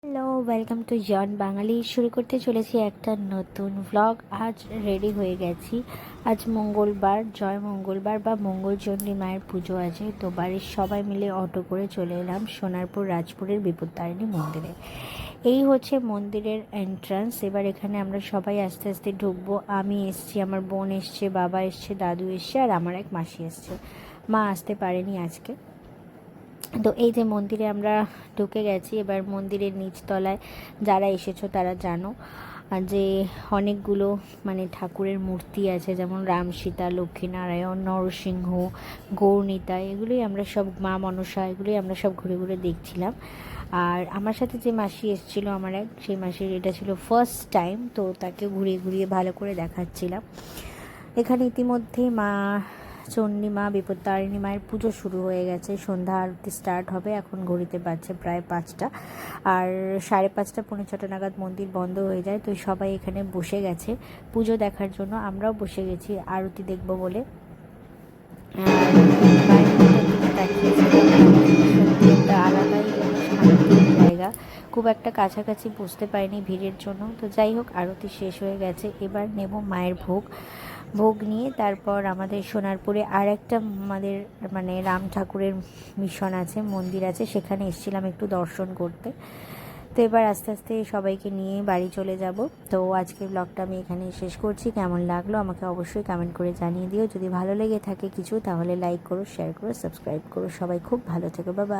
Hello, welcome to জন বাঙালি। শুরু করতে চলেছি একটা নতুন ভ্লগ। আজ রেডি হয়ে গেছি। আজ মঙ্গলবার, জয় মঙ্গলবার বা মঙ্গলচণ্ডী মায়ের পুজো আছে। তো বাড়ির সবাই মিলে অটো করে চলে এলাম সোনারপুর রাজপুরের বিপত্তারিণী মন্দিরে। এই হচ্ছে মন্দিরের এন্ট্রান্স। এবার এখানে আমরা সবাই আস্তে আস্তে ঢুকবো। আমি এসছি, আমার বোন এসছে, বাবা এসছে, দাদু এসছে, আর আমার এক মাসি এসছে। মা আসতে পারেনি আজকে। তো এই যে মন্দিরে আমরা ঢুকে গেছি। এবার মন্দিরের নিচতলায় যারা এসেছো তারা জানো যে অনেকগুলো ঠাকুরের মূর্তি আছে, যেমন রাম, সীতা, লক্ষ্মীনারায়ণ, নরসিংহ, গৌরনীতা, এগুলোই আমরা সব, মা মনসা, এগুলোই আমরা সব ঘুরে ঘুরে দেখছিলাম। আর আমার সাথে যে মাসি এসেছিল, আমার সেই মাসির এটা ছিল ফার্স্ট টাইম, তো তাকে ঘুরিয়ে ঘুরিয়ে ভালো করে দেখাচ্ছিলাম। এখানে ইতিমধ্যে মা চণ্ডী মা, বিপত্তারিণী মায়ের পুজো শুরু হয়ে গেছে। সন্ধ্যা আরতি স্টার্ট হবে। এখন ঘড়িতে বাজছে প্রায় 5টা, আর 5:30, 6:45 নাগাদ মন্দির বন্ধ হয়ে যায়। তো সবাই এখানে বসে গেছে পুজো দেখার জন্য। আমরাও বসে গেছি আরতি দেখব বলে। আর বাইরের দিকে তাকিয়েছিলাম, সত্যি একটা আলাদাই শান্তির জায়গা। খুব একটা কাছাকাছি বুঝতে পারিনি ভিড়ের জন্য। তো যাই হোক, আরতি শেষ হয়ে গেছে। এবার নেব মায়ের ভোগ। ভোগ নিয়ে তারপর আমাদের সোনারপুরে আর একটা আমাদের রাম ঠাকুরের মিশন আছে, মন্দির আছে, সেখানে এসেছিলাম একটু দর্শন করতে। তো এবার আস্তে আস্তে সবাইকে নিয়ে বাড়ি চলে যাব। তো আজকের ব্লগটা আমি এখানে শেষ করছি। কেমন লাগলো আমাকে অবশ্যই কমেন্ট করে জানিয়ে দিও। যদি ভালো লেগে থাকে কিছু, তাহলে লাইক করো, শেয়ার করো, সাবস্ক্রাইব করো। সবাই খুব ভালো থেকো, বাবা।